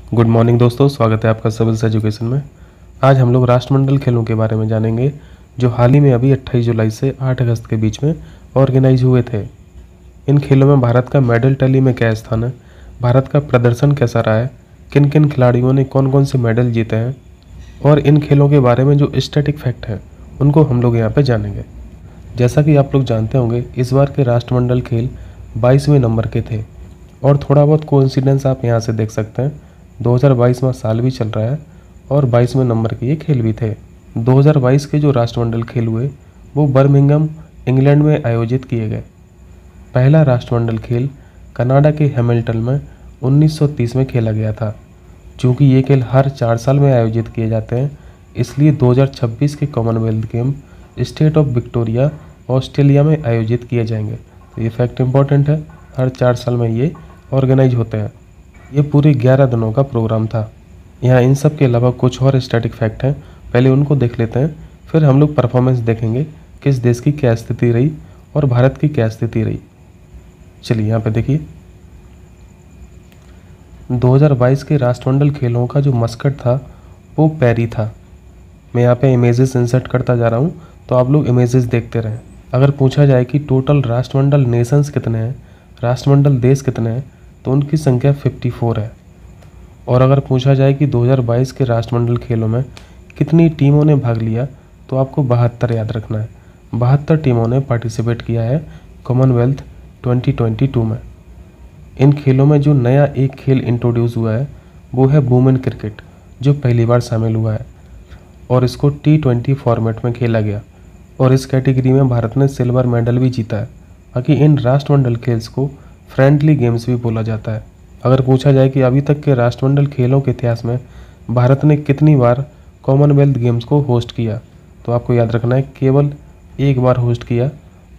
Good morning दोस्तों, स्वागत है आपका सिविल्स एजुकेशन में। आज हम लोग राष्ट्रमंडल खेलों के बारे में जानेंगे जो हाल ही में अभी 28 जुलाई से 8 अगस्त के बीच में ऑर्गेनाइज हुए थे। इन खेलों में भारत का मेडल टैली में क्या स्थान है, भारत का प्रदर्शन कैसा रहा है, किन किन खिलाड़ियों ने कौन कौन से मेडल जीते हैं और इन खेलों के बारे में जो स्टैटिक फैक्ट हैं उनको हम लोग यहाँ पर जानेंगे। जैसा कि आप लोग जानते होंगे, इस बार के राष्ट्रमंडल खेल 22वें नंबर के थे और थोड़ा बहुत कोइंसिडेंस आप यहाँ से देख सकते हैं। 2022वां साल भी चल रहा है और 22वें नंबर के ये खेल भी थे। 2022 के जो राष्ट्रमंडल खेल हुए वो बर्मिंघम इंग्लैंड में आयोजित किए गए। पहला राष्ट्रमंडल खेल कनाडा के हैमिल्टन में 1930 में खेला गया था। चूँकि ये खेल हर 4 साल में आयोजित किए जाते हैं, इसलिए 2026 के Commonwealth game state of Victoria Australia में आयोजित किए जाएंगे। तो ये फैक्ट इम्पॉर्टेंट है, हर 4 साल में ये ऑर्गेनाइज होते हैं। ये पूरे 11 दिनों का प्रोग्राम था। यहाँ इन सब के अलावा कुछ और स्टैटिक फैक्ट हैं, पहले उनको देख लेते हैं, फिर हम लोग परफॉर्मेंस देखेंगे किस देश की क्या स्थिति रही और भारत की क्या स्थिति रही। चलिए यहाँ पे देखिए, 2022 के राष्ट्रमंडल खेलों का जो मस्कट था वो पैरी था। मैं यहाँ पे इमेजेस इंसर्ट करता जा रहा हूँ, तो आप लोग इमेजेस देखते रहें। अगर पूछा जाए कि टोटल राष्ट्रमंडल नेशंस कितने हैं, राष्ट्रमंडल देश कितने हैं, तो उनकी संख्या 54 है। और अगर पूछा जाए कि 2022 के राष्ट्रमंडल खेलों में कितनी टीमों ने भाग लिया, तो आपको 72 याद रखना है। 72 टीमों ने पार्टिसिपेट किया है कॉमनवेल्थ 2022 में। इन खेलों में जो नया एक खेल इंट्रोड्यूस हुआ है वो है वुमेन क्रिकेट, जो पहली बार शामिल हुआ है और इसको T20 फॉर्मेट में खेला गया और इस कैटेगरी में भारत ने सिल्वर मेडल भी जीता है। बाकी इन राष्ट्रमंडल खेल्स को फ्रेंडली गेम्स भी बोला जाता है। अगर पूछा जाए कि अभी तक के राष्ट्रमंडल खेलों के इतिहास में भारत ने कितनी बार कॉमनवेल्थ गेम्स को होस्ट किया, तो आपको याद रखना है केवल एक बार होस्ट किया।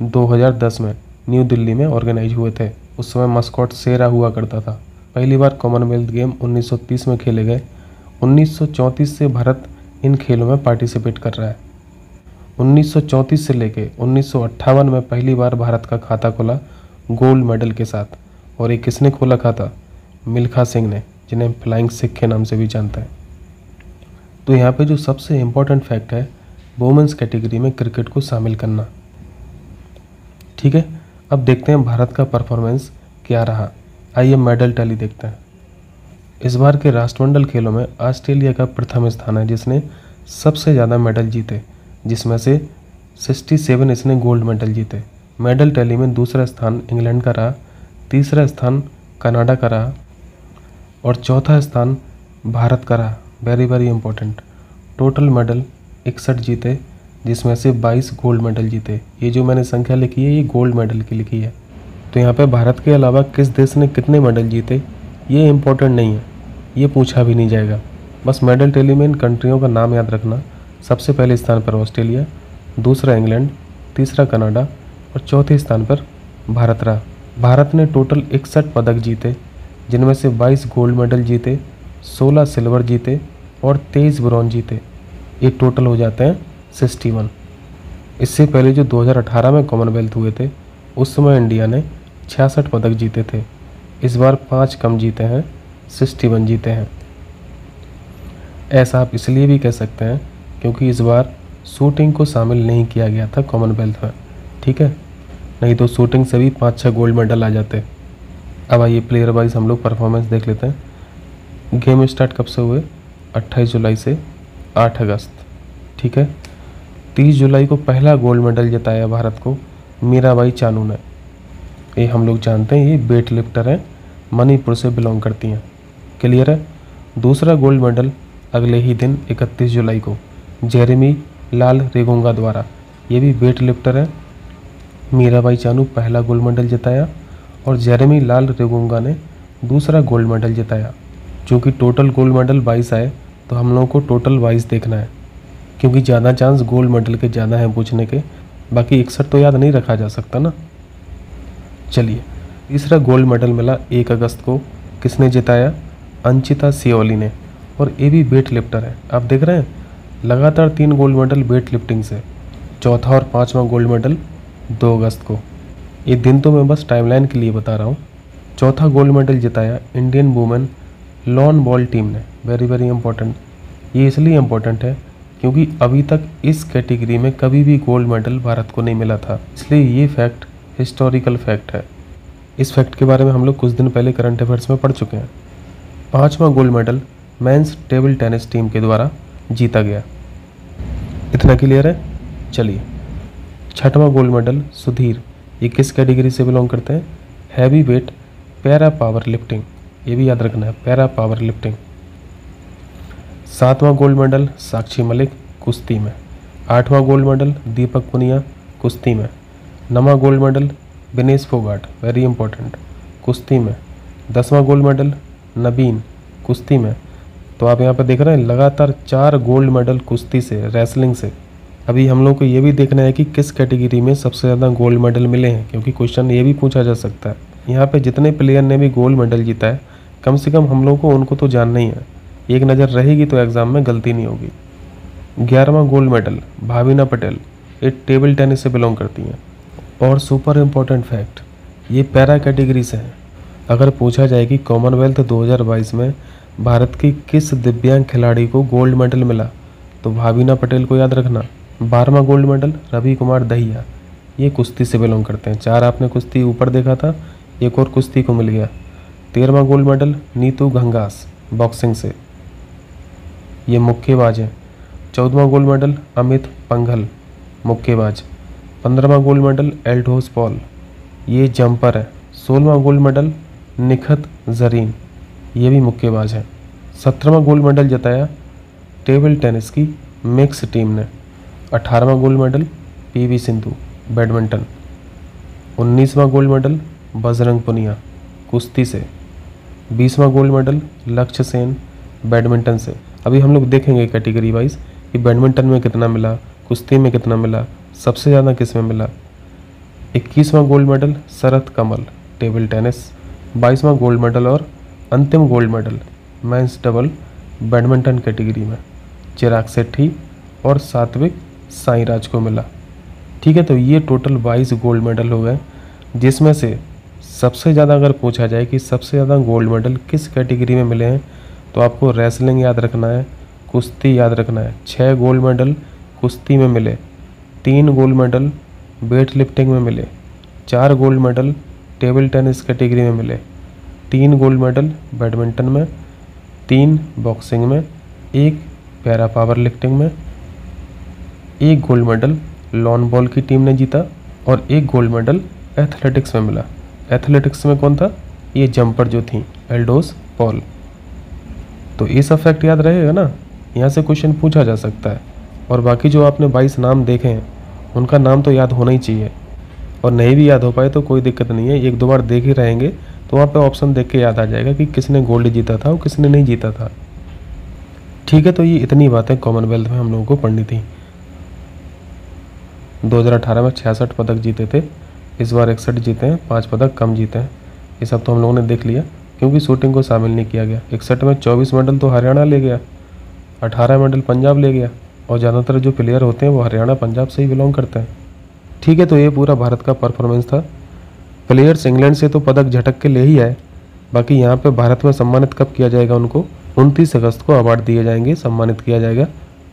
2010 में न्यू दिल्ली में ऑर्गेनाइज हुए थे। उस समय मस्कॉट शेरा हुआ करता था। पहली बार कॉमनवेल्थ गेम 1930 में खेले गए। 1934 से भारत इन खेलों में पार्टिसिपेट कर रहा है। 1934 से लेके 1958 में पहली बार भारत का खाता खुला गोल्ड मेडल के साथ। और ये किसने खोला खाता? मिल्खा सिंह ने, जिन्हें फ्लाइंग सिख के नाम से भी जानता है। तो यहाँ पे जो सबसे इम्पोर्टेंट फैक्ट है, वुमेन्स कैटेगरी में क्रिकेट को शामिल करना। ठीक है, अब देखते हैं भारत का परफॉर्मेंस क्या रहा। आइए मेडल टैली देखते हैं। इस बार के राष्ट्रमंडल खेलों में ऑस्ट्रेलिया का प्रथम स्थान है, जिसने सबसे ज़्यादा मेडल जीते, जिसमें से 67 इसने गोल्ड मेडल जीते। मेडल टैली में दूसरा स्थान इंग्लैंड का रहा, तीसरा स्थान कनाडा का रहा और चौथा स्थान भारत का रहा। Very very important. Total medal 61 जीते, जिसमें से 22 गोल्ड मेडल जीते। ये जो मैंने संख्या लिखी है, ये गोल्ड मेडल की लिखी है। तो यहाँ पे भारत के अलावा किस देश ने कितने मेडल जीते ये इम्पोर्टेंट नहीं है, ये पूछा भी नहीं जाएगा। बस मेडल टैली में इन कंट्रियों का नाम याद रखना। सबसे पहले स्थान पर ऑस्ट्रेलिया, दूसरा इंग्लैंड, तीसरा कनाडा और चौथे स्थान पर भारत रहा। भारत ने टोटल 61 पदक जीते, जिनमें से 22 गोल्ड मेडल जीते, 16 सिल्वर जीते और 23 ब्रॉन्ज जीते। ये टोटल हो जाते हैं 61। इससे पहले जो 2018 में कॉमनवेल्थ हुए थे, उस समय इंडिया ने 66 पदक जीते थे। इस बार 5 कम जीते हैं, 61 जीते हैं। ऐसा आप इसलिए भी कह सकते हैं क्योंकि इस बार शूटिंग को शामिल नहीं किया गया था कॉमनवेल्थ में। ठीक है, नहीं तो शूटिंग से भी 5-6 गोल्ड मेडल आ जाते। अब आइए प्लेयर वाइज हम लोग परफॉर्मेंस देख लेते हैं। गेम स्टार्ट कब से हुए? 28 जुलाई से 8 अगस्त। ठीक है, 30 जुलाई को पहला गोल्ड मेडल जिताया भारत को मीराबाई चानू ने। ये हम लोग जानते हैं, ये वेट लिफ्टर हैं, मणिपुर से बिलोंग करती हैं। क्लियर है। दूसरा गोल्ड मेडल अगले ही दिन 31 जुलाई को जेरेमी लाल रेगोंगा द्वारा, ये भी वेट लिफ्टर है। मीराबाई चानू पहला गोल्ड मेडल जिताया और जेरेमी लाल रेगोंगा ने दूसरा गोल्ड मेडल जिताया। चूँकि टोटल गोल्ड मेडल 22 आए, तो हम लोगों को टोटल 22 देखना है, क्योंकि ज़्यादा चांस गोल्ड मेडल के ज़्यादा हैं पूछने के। बाकी 61 तो याद नहीं रखा जा सकता ना। चलिए, तीसरा गोल्ड मेडल मिला 1 अगस्त को। किसने जिताया? अंचिता सियोली ने, और ये भी वेट लिफ्टर है। आप देख रहे हैं, लगातार 3 गोल्ड मेडल वेट लिफ्टिंग से। चौथा और 5वां गोल्ड मेडल 2 अगस्त को। ये दिन तो मैं बस टाइमलाइन के लिए बता रहा हूँ। चौथा गोल्ड मेडल जिताया Indian women lawn ball team ने, वेरी वेरी इंपॉर्टेंट। ये इसलिए इम्पोर्टेंट है क्योंकि अभी तक इस कैटेगरी में कभी भी गोल्ड मेडल भारत को नहीं मिला था, इसलिए ये फैक्ट हिस्टोरिकल फैक्ट है। इस फैक्ट के बारे में हम लोग कुछ दिन पहले करंट अफेयर्स में पढ़ चुके हैं। 5वां gold medal men's table tennis team के द्वारा जीता गया। इतना क्लियर है। चलिए, 6वां गोल्ड मेडल सुधीर, ये किस कैटेगरी से बिलोंग करते हैं? Heavy weight para power lifting, ये भी याद रखना है, पैरा पावर लिफ्टिंग। 7वां गोल्ड मेडल साक्षी मलिक, कुश्ती में। 8वां गोल्ड मेडल दीपक पुनिया, कुश्ती में। 9वां gold medal Vinesh Phogat, very important, कुश्ती में। 10वां गोल्ड मेडल नबीन, कुश्ती में। तो आप यहाँ पर देख रहे हैं लगातार 4 गोल्ड मेडल कुश्ती से, रेसलिंग से। अभी हम लोग को ये भी देखना है कि किस कैटेगरी में सबसे ज़्यादा गोल्ड मेडल मिले हैं, क्योंकि क्वेश्चन ये भी पूछा जा सकता है। यहाँ पे जितने प्लेयर ने भी गोल्ड मेडल जीता है, कम से कम हम लोग को उनको तो जानना ही है, एक नज़र रहेगी तो एग्ज़ाम में गलती नहीं होगी। 11वां गोल्ड मेडल भाविना पटेल, ये टेबल टेनिस से बिलोंग करती हैं। और सुपर इम्पोर्टेंट फैक्ट, ये पैरा कैटेगरी से हैं। अगर पूछा जाए कि कॉमनवेल्थ 2022 में भारत की किस दिव्यांग खिलाड़ी को गोल्ड मेडल मिला, तो भाविना पटेल को याद रखना। 12वां गोल्ड मेडल रवि कुमार दहिया, ये कुश्ती से बिलोंग करते हैं। 4 आपने कुश्ती ऊपर देखा था, एक और कुश्ती को मिल गया। 13वां gold medal Nitu Ghanghas, boxing से, ये मुक्केबाज हैं। 14वां गोल्ड मेडल अमित पंघल, मुक्केबाज। 15वां गोल्ड मेडल एल्डोस पॉल, ये जंपर है। 16वां गोल्ड मेडल निखत जरीन, ये भी मुक्केबाज है। 17वां गोल्ड मेडल जिताया टेबल टेनिस की मिक्स टीम ने। 18वां gold medal PV Sindhu, badminton. 19वां गोल्ड मेडल बजरंग पुनिया, कुश्ती से। 20वां गोल्ड मेडल लक्ष्य सेन, बैडमिंटन से। अभी हम लोग देखेंगे कैटेगरी वाइज कि बैडमिंटन में कितना मिला, कुश्ती में कितना मिला, सबसे ज़्यादा किस में मिला। 21वां gold medal Sharath Kamal, table tennis. 22वां gold medal और अंतिम gold medal men's double badminton category में चिराग शेट्टी और सात्विक साईराज को मिला। ठीक है, तो ये टोटल 22 गोल्ड मेडल हो गए, जिसमें से सबसे ज़्यादा अगर पूछा जाए कि सबसे ज़्यादा गोल्ड मेडल किस कैटेगरी में मिले हैं, तो आपको रेसलिंग याद रखना है, कुश्ती याद रखना है। 6 गोल्ड मेडल कुश्ती में मिले, 3 गोल्ड मेडल वेट लिफ्टिंग में मिले, 4 gold medal table tennis category में मिले, 3 गोल्ड मेडल बैडमिंटन में, 3 बॉक्सिंग में, 1 पैरा पावर लिफ्टिंग में, 1 गोल्ड मेडल लॉन बॉल की टीम ने जीता और 1 गोल्ड मेडल एथलेटिक्स में मिला। एथलेटिक्स में कौन था? ये जंपर जो थी एल्डोस पॉल। तो ये सब फैक्ट याद रहेगा ना, यहाँ से क्वेश्चन पूछा जा सकता है। और बाकी जो आपने 22 नाम देखे हैं उनका नाम तो याद होना ही चाहिए, और नहीं भी याद हो पाए तो कोई दिक्कत नहीं है, 1-2 बार देख ही रहेंगे तो वहाँ पे ऑप्शन देख के याद आ जाएगा कि किसने गोल्ड जीता था और किसने नहीं जीता था। ठीक है, तो ये इतनी बातें कॉमनवेल्थ में हम लोगों को पढ़नी थी। 2018 में 66 पदक जीते थे, इस बार 61 जीते हैं, 5 पदक कम जीते हैं। ये सब तो हम लोगों ने देख लिया क्योंकि शूटिंग को शामिल नहीं किया गया। 61 में 24 मेडल तो हरियाणा ले गया, 18 मेडल पंजाब ले गया, और ज़्यादातर जो प्लेयर होते हैं वो हरियाणा पंजाब से ही बिलोंग करते हैं। ठीक है, तो ये पूरा भारत का परफॉर्मेंस था। प्लेयर्स इंग्लैंड से तो पदक झटक के ले ही आए, बाकी यहाँ पे भारत में सम्मानित कब किया जाएगा उनको? 29 अगस्त को अवार्ड दिए जाएंगे, सम्मानित किया जाएगा।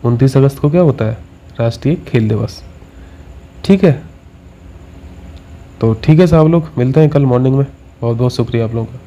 29 अगस्त को क्या होता है? राष्ट्रीय खेल दिवस। ठीक है, तो ठीक है साहब लोग, मिलते हैं कल मॉर्निंग में। बहुत बहुत शुक्रिया आप लोगों का।